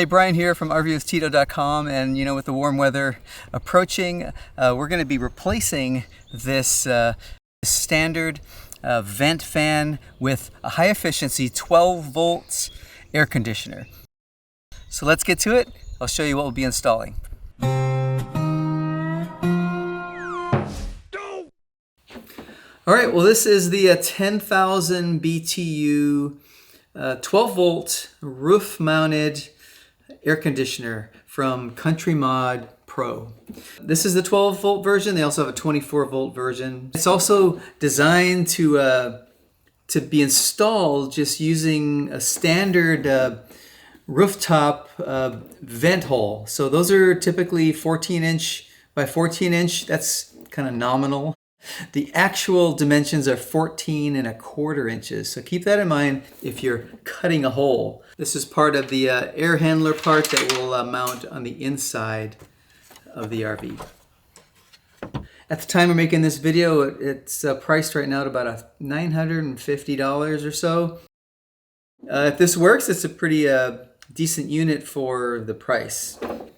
Hey, Brian here from RVwithtito.com, and with the warm weather approaching, we're going to be replacing this standard vent fan with a high efficiency 12 volts air conditioner. So let's get to it. I'll show you what we'll be installing. All right, well, this is the 10,000 BTU 12 volt roof mounted air conditioner from CountryMod Pro. This is the 12 volt version. They also have a 24 volt version. It's also designed to be installed just using a standard rooftop vent hole. So those are typically 14 inch by 14 inch. That's kind of nominal. The actual dimensions are 14¼ inches. So keep that in mind if you're cutting a hole. This is part of the air handler part that will mount on the inside of the RV. At the time we're making this video, it's priced right now at about $950 or so. If this works, it's a pretty decent unit for the price. All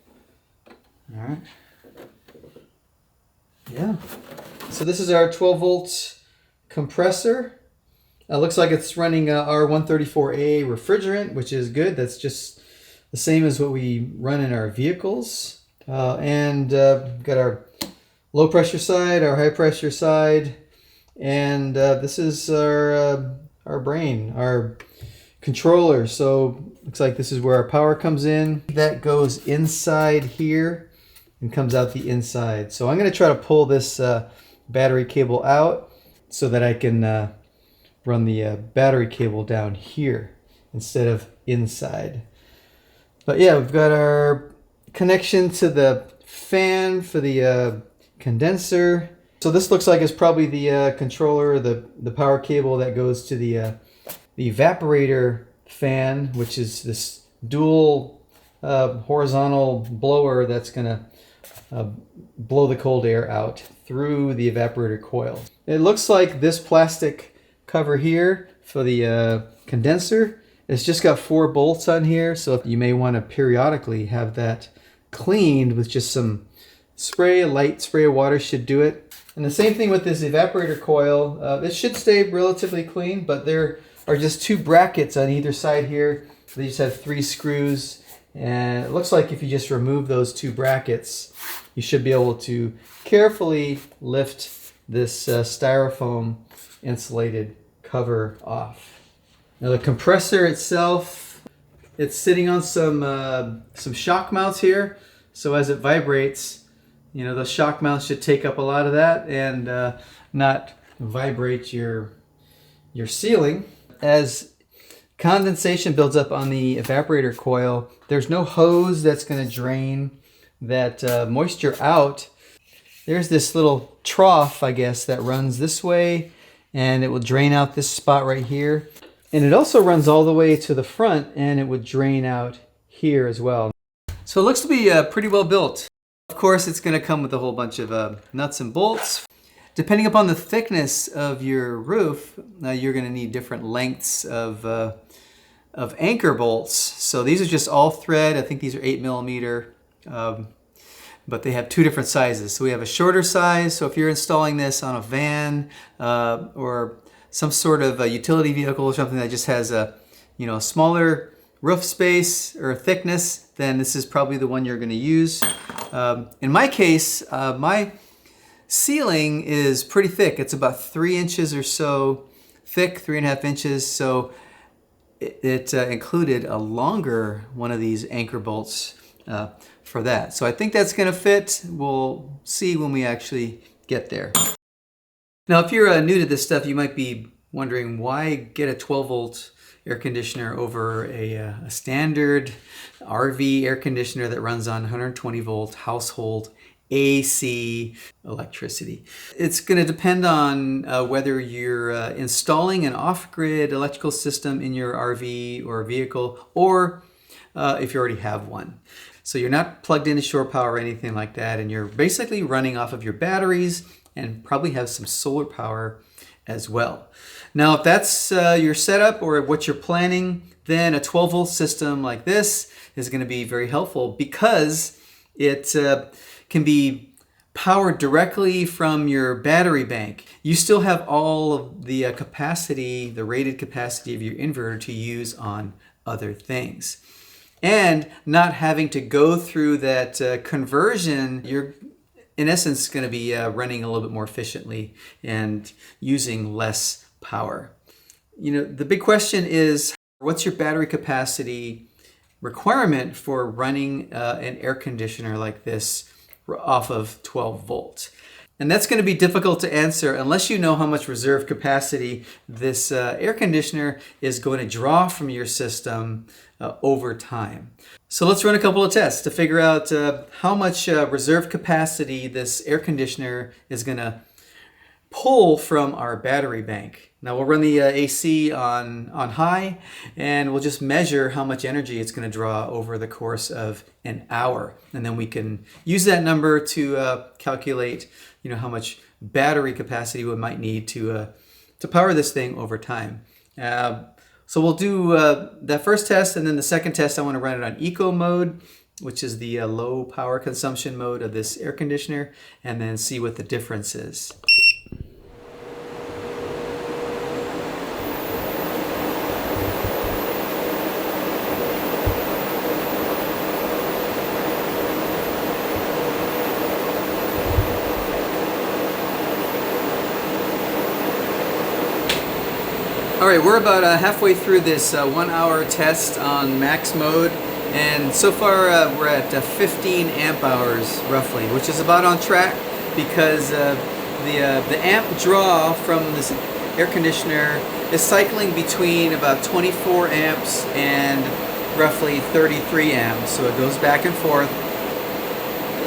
right. Yeah. So this is our 12 volt compressor. Looks like it's running our 134A refrigerant, which is good. That's just the same as what we run in our vehicles. And got our low pressure side, our high pressure side, and this is our brain, our controller. So looks like this is where our power comes in. That goes inside here and comes out the inside. So I'm going to try to pull this battery cable out so that I can run the battery cable down here instead of inside. But yeah, we've got our connection to the fan for the condenser. So this looks like it's probably the controller, the power cable that goes to the evaporator fan, which is this dual horizontal blower that's gonna blow the cold air out through the evaporator coil. It looks like this plastic cover here for the condenser, it's just got 4 bolts on here, so you may want to periodically have that cleaned with just some spray. A light spray of water should do it. And the same thing with this evaporator coil. It should stay relatively clean, but there are just 2 brackets on either side here. They just have 3 screws, and it looks like if you just remove those 2 brackets, you should be able to carefully lift this styrofoam insulated cover off. Now the compressor itself, it's sitting on some shock mounts here. So as it vibrates, those shock mounts should take up a lot of that and not vibrate your ceiling. As condensation builds up on the evaporator coil, there's no hose that's going to drain that moisture out. There's this little trough, I guess, that runs this way, and it will drain out this spot right here. And it also runs all the way to the front, and it would drain out here as well. So it looks to be pretty well built. Of course, it's going to come with a whole bunch of nuts and bolts. Depending upon the thickness of your roof, you're going to need different lengths of anchor bolts. So these are just all thread. I think these are 8mm. But they have 2 different sizes. So we have a shorter size. So if you're installing this on a van or some sort of a utility vehicle or something that just has a smaller roof space or thickness, then this is probably the one you're going to use. In my case, my ceiling is pretty thick. It's about 3 inches or so thick, 3.5 inches. So it included a longer one of these anchor bolts for that. So I think that's going to fit. We'll see when we actually get there. Now, if you're new to this stuff, you might be wondering why get a 12 volt air conditioner over a standard RV air conditioner that runs on 120 volt household AC electricity. It's going to depend on whether you're installing an off-grid electrical system in your RV or vehicle, or if you already have one. So you're not plugged into shore power or anything like that, and you're basically running off of your batteries and probably have some solar power as well. Now, if that's your setup or what you're planning, then a 12 volt system like this is going to be very helpful because it can be powered directly from your battery bank. You still have all of the capacity, the rated capacity of your inverter to use on other things. And not having to go through that conversion, you're in essence going to be running a little bit more efficiently and using less power. You know, the big question is, what's your battery capacity requirement for running an air conditioner like this off of 12 volts? And that's going to be difficult to answer unless you know how much reserve capacity this air conditioner is going to draw from your system over time. So let's run a couple of tests to figure out how much reserve capacity this air conditioner is going to pull from our battery bank. Now we'll run the AC on high, and we'll just measure how much energy it's going to draw over the course of an hour. And then we can use that number to calculate, you know, how much battery capacity we might need to power this thing over time. So we'll do that first test, and then the second test I want to run it on eco mode, which is the low power consumption mode of this air conditioner, and then see what the difference is. All right, we're about halfway through this 1 hour test on max mode, and so far we're at 15 amp hours roughly, which is about on track because the amp draw from this air conditioner is cycling between about 24 amps and roughly 33 amps, so it goes back and forth.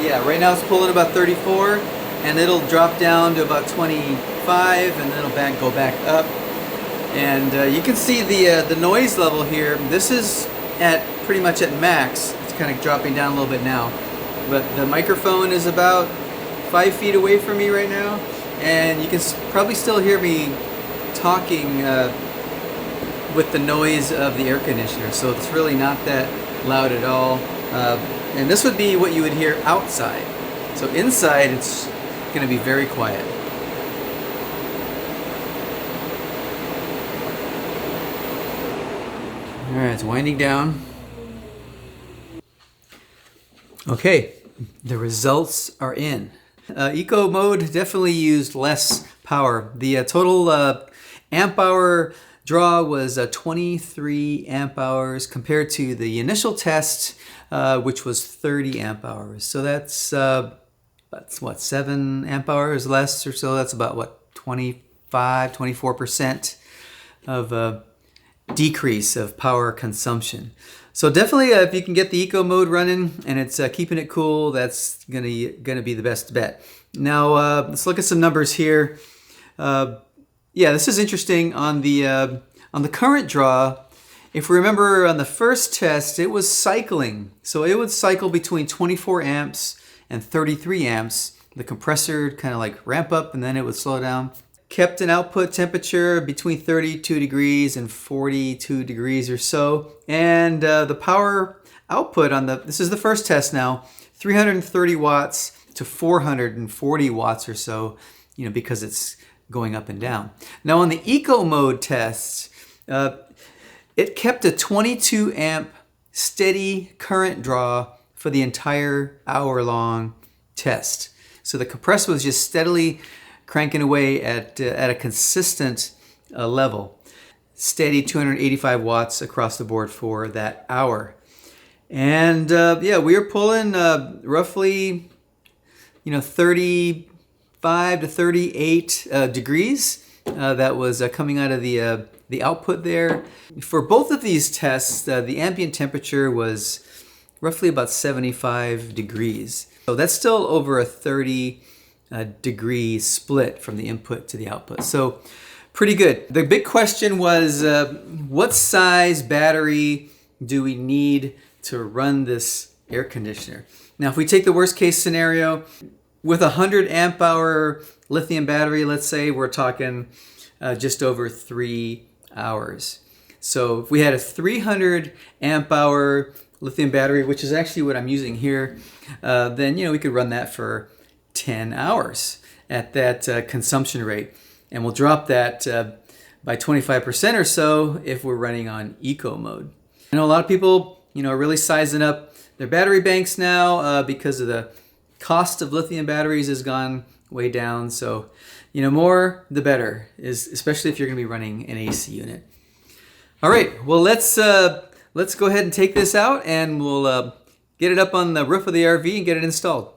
Yeah, right now it's pulling about 34, and it'll drop down to about 25, and then it'll go back up. And you can see the noise level here. This is at pretty much at max. It's kind of dropping down a little bit now. But the microphone is about 5 feet away from me right now. And you can probably still hear me talking with the noise of the air conditioner. So it's really not that loud at all. And this would be what you would hear outside. So inside it's going to be very quiet. All right, it's winding down. Okay, the results are in. Eco mode definitely used less power. The total amp hour draw was 23 amp hours compared to the initial test, which was 30 amp hours. So that's what, 7 amp hours less or so. That's about what, 24% of decrease of power consumption. So definitely if you can get the eco mode running and it's keeping it cool, that's gonna be the best bet. Now let's look at some numbers here. Yeah, this is interesting on the current draw. If we remember on the first test, it was cycling. So it would cycle between 24 amps and 33 amps. The compressor kind of like ramp up and then it would slow down. Kept an output temperature between 32 degrees and 42 degrees or so. And the power output on this is the first test now, 330 watts to 440 watts or so, you know, because it's going up and down. Now on the eco mode tests, it kept a 22 amp steady current draw for the entire hour-long test. So the compressor was just steadily cranking away at a consistent level. Steady 285 watts across the board for that hour. And yeah, we are pulling roughly, you know, 35 to 38 degrees. That was coming out of the output there. For both of these tests, the ambient temperature was roughly about 75 degrees. So that's still over a 30 degree split from the input to the output. So pretty good. The big question was, what size battery do we need to run this air conditioner? Now, if we take the worst case scenario, with a 100 amp hour lithium battery, let's say, we're talking just over 3 hours. So if we had a 300 amp hour lithium battery, which is actually what I'm using here, then we could run that for 10 hours at that consumption rate. And we'll drop that by 25% or so if we're running on eco mode. I know a lot of people, are really sizing up their battery banks now because of the cost of lithium batteries has gone way down. So, more the better, especially if you're going to be running an AC unit. All right, well, let's go ahead and take this out, and we'll get it up on the roof of the RV and get it installed.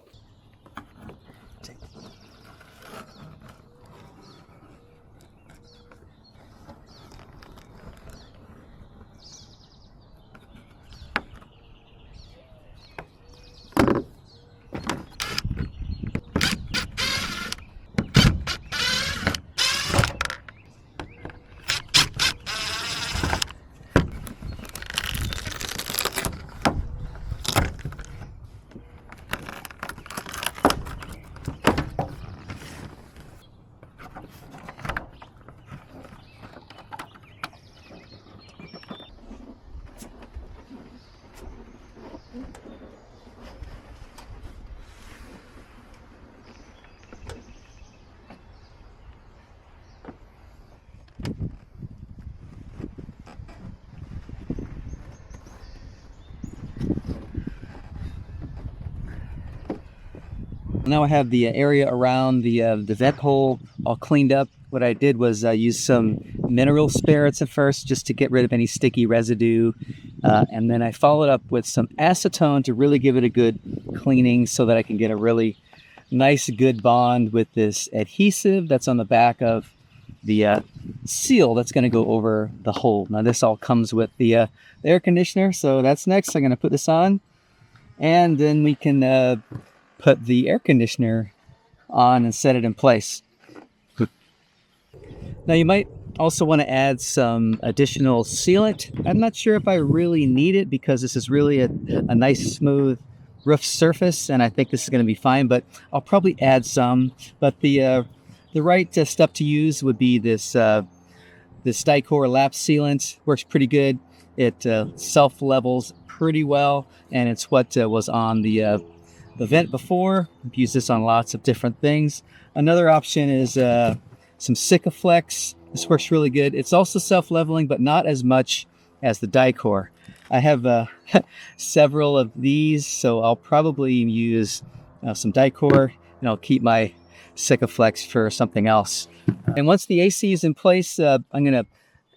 Now I have the area around the vent hole all cleaned up. What I did was use some mineral spirits at first just to get rid of any sticky residue. And then I followed up with some acetone to really give it a good cleaning so that I can get a really nice, good bond with this adhesive that's on the back of the seal that's going to go over the hole. Now this all comes with the air conditioner, so that's next. I'm going to put this on, and then we can put the air conditioner on and set it in place. Now you might also want to add some additional sealant. I'm not sure if I really need it because this is really a nice smooth roof surface, and I think this is going to be fine, but I'll probably add some. But the right stuff to use would be this Dicor lap sealant. Works pretty good. It self-levels pretty well, and it's what was on the vent before. I've used this on lots of different things. Another option is some Sikaflex. This works really good. It's also self-leveling, but not as much as the Dicor. I have several of these, so I'll probably use some Dicor, and I'll keep my Sikaflex for something else. And once the AC is in place, I'm going to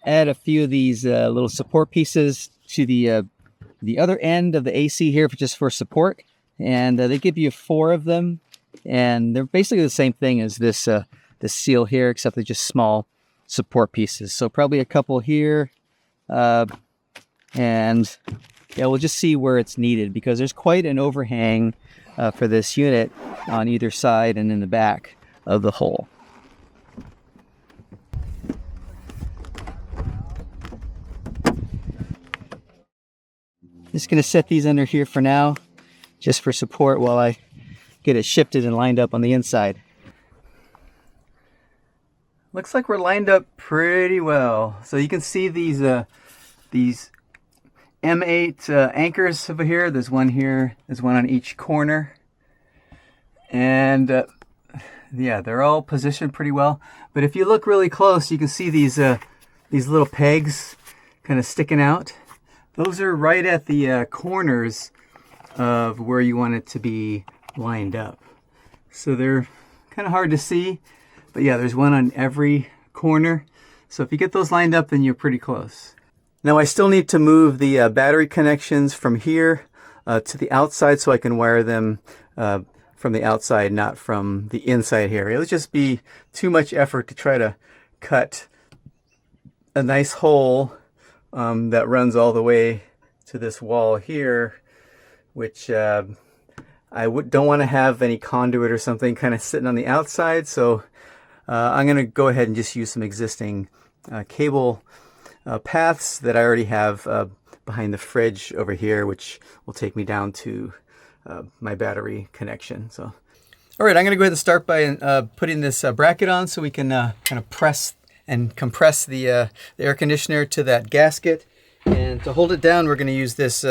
add a few of these little support pieces to the other end of the AC here just for support. And they give you 4 of them, and they're basically the same thing as this seal here, except they're just small support pieces. So probably a couple here, and yeah, we'll just see where it's needed because there's quite an overhang for this unit on either side and in the back of the hole. Just going to set these under here for now, just for support while I get it shifted and lined up on the inside. Looks like we're lined up pretty well. So you can see these M8 anchors over here. There's one here, there's one on each corner. And yeah, they're all positioned pretty well. But if you look really close, you can see these little pegs kind of sticking out. Those are right at the corners of where you want it to be lined up. So they're kind of hard to see, but yeah, there's one on every corner. So if you get those lined up, then you're pretty close. Now I still need to move the battery connections from here to the outside so I can wire them from the outside, not from the inside here. It'll just be too much effort to try to cut a nice hole that runs all the way to this wall here, which I don't want to have any conduit or something kind of sitting on the outside. So I'm going to go ahead and just use some existing cable paths that I already have behind the fridge over here, which will take me down to my battery connection. So, all right, I'm going to go ahead and start by putting this bracket on so we can kind of press and compress the air conditioner to that gasket. And to hold it down, we're going to use this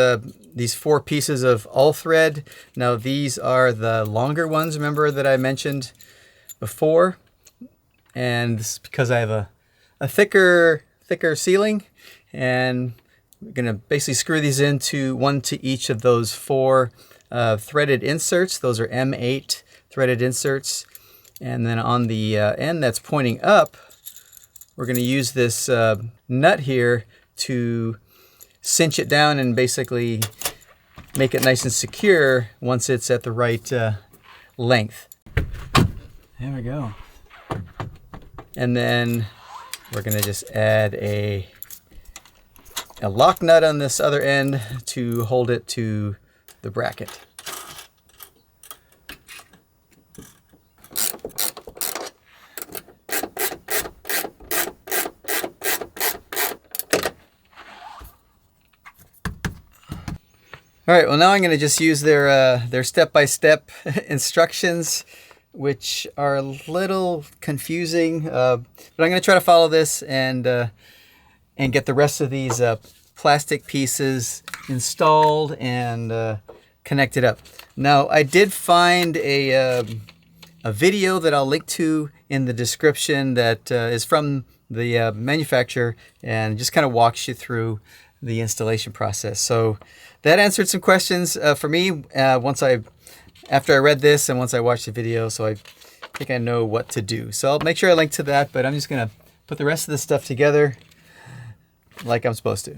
these 4 pieces of all thread. Now these are the longer ones, remember, that I mentioned before. And this is because I have a thicker ceiling, and we're going to basically screw these into one to each of those 4 threaded inserts. Those are M8 threaded inserts. And then on the end that's pointing up, we're going to use this nut here to cinch it down and basically make it nice and secure once it's at the right length. There we go. And then we're going to just add a lock nut on this other end to hold it to the bracket. All right, well now I'm going to just use their step-by-step instructions, which are a little confusing, but I'm going to try to follow this and get the rest of these plastic pieces installed and connected up. Now, I did find a video that I'll link to in the description that is from the manufacturer and just kind of walks you through the installation process. So that answered some questions for me after I read this and once I watched the video, so I think I know what to do. So I'll make sure I link to that, but I'm just going to put the rest of this stuff together like I'm supposed to.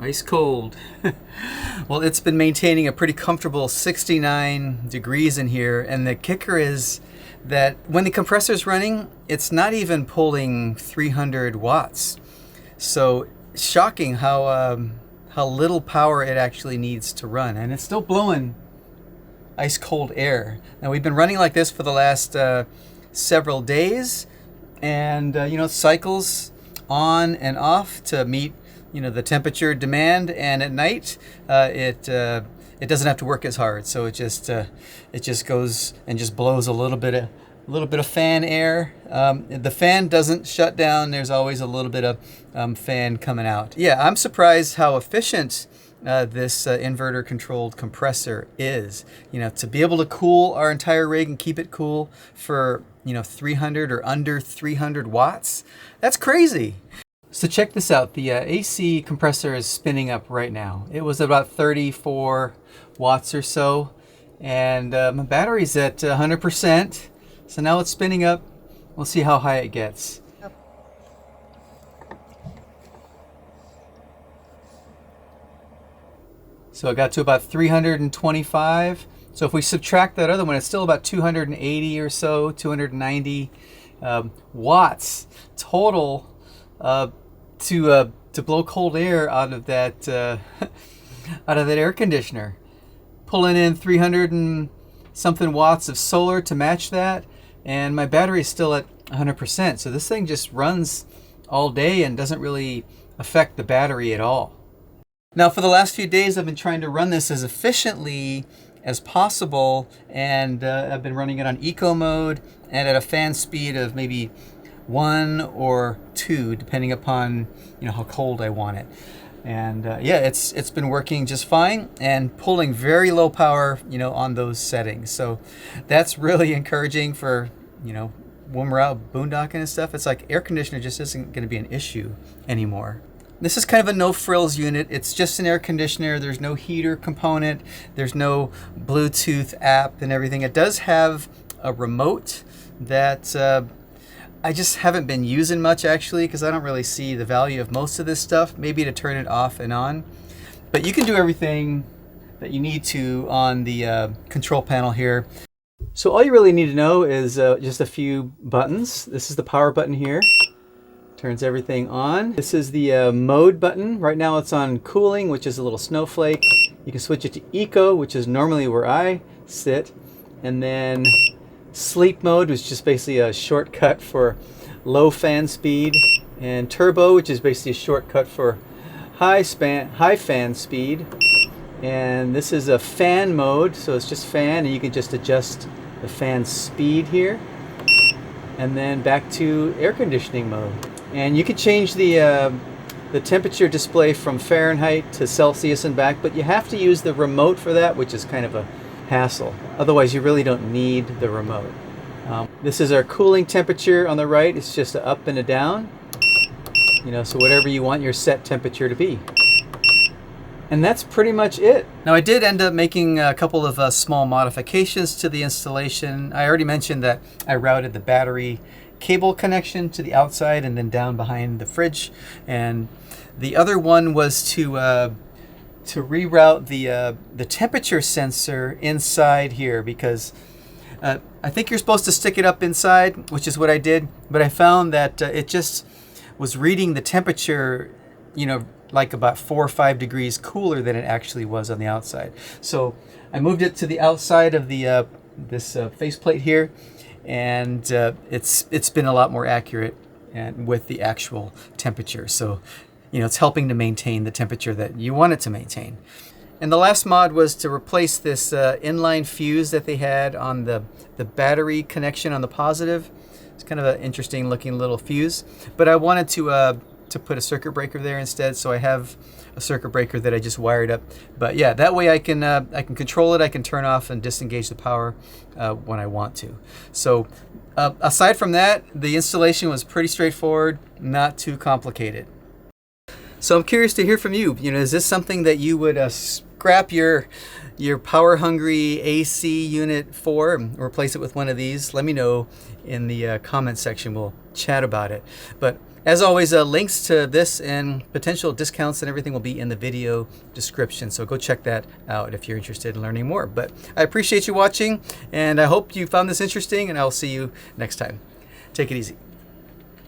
Ice cold. Well, it's been maintaining a pretty comfortable 69 degrees in here, and the kicker is that when the compressor's running, it's not even pulling 300 watts. So shocking how little power it actually needs to run, and it's still blowing ice cold air. Now we've been running like this for the last several days, and it cycles on and off to meet the temperature demand, and at night it doesn't have to work as hard, so it just goes and just blows a little bit of fan air. The fan doesn't shut down. There's always a little bit of fan coming out. Yeah, I'm surprised how efficient this inverter controlled compressor is. To be able to cool our entire rig and keep it cool for 300 or under 300 watts. That's crazy. So check this out. The AC compressor is spinning up right now. It was about 34 watts or so, and my battery's at 100%. So now it's spinning up. We'll see how high it gets. So it got to about 325. So if we subtract that other one, it's still about 280 or so, 290 watts total to blow cold air out of that air conditioner, pulling in 300 and something watts of solar to match that, and my battery is still at 100%. So this thing just runs all day and doesn't really affect the battery at all. Now for the last few days I've been trying to run this as efficiently as possible, and I've been running it on eco mode and at a fan speed of maybe 1 or 2 depending upon how cold I want it. And yeah, it's been working just fine and pulling very low power on those settings. So that's really encouraging for when we're out boondocking and stuff. It's like air conditioner just isn't going to be an issue anymore. This is kind of a no-frills unit. It's just an air conditioner. There's no heater component. There's no Bluetooth app and everything. It does have a remote that I just haven't been using much, actually, because I don't really see the value of most of this stuff. Maybe to turn it off and on. But you can do everything that you need to on the control panel here. So all you really need to know is just a few buttons. This is the power button here. Turns everything on. This is the mode button. Right now it's on cooling, which is a little snowflake. You can switch it to eco, which is normally where I sit. And then sleep mode, which is just basically a shortcut for low fan speed. And turbo, which is basically a shortcut for high fan speed. And this is a fan mode, so it's just fan, and you can just adjust the fan speed here. And then back to air conditioning mode. And you can change the temperature display from Fahrenheit to Celsius and back, but you have to use the remote for that, which is kind of a hassle. Otherwise, you really don't need the remote. This is our cooling temperature on the right. It's just an up and a down. So whatever you want your set temperature to be. And that's pretty much it. Now I did end up making a couple of small modifications to the installation. I already mentioned that I routed the battery cable connection to the outside and then down behind the fridge. And the other one was to reroute the temperature sensor inside here, because I think you're supposed to stick it up inside, which is what I did. But I found that it just was reading the temperature, like about 4 or 5 degrees cooler than it actually was on the outside. So I moved it to the outside of the this faceplate here, and it's been a lot more accurate and with the actual temperature. So it's helping to maintain the temperature that you want it to maintain. And the last mod was to replace this inline fuse that they had on the battery connection on the positive. It's kind of an interesting looking little fuse, but I wanted to put a circuit breaker there instead, so I have a circuit breaker that I just wired up. But yeah, that way I can control it. I can turn off and disengage the power when I want to. So aside from that, the installation was pretty straightforward, not too complicated. So I'm curious to hear from you. Is this something that you would scrap your power hungry AC unit for and replace it with one of these? Let me know in the comment section. We'll chat about it. But as always, links to this and potential discounts and everything will be in the video description. So go check that out if you're interested in learning more. But I appreciate you watching, and I hope you found this interesting, and I'll see you next time. Take it easy.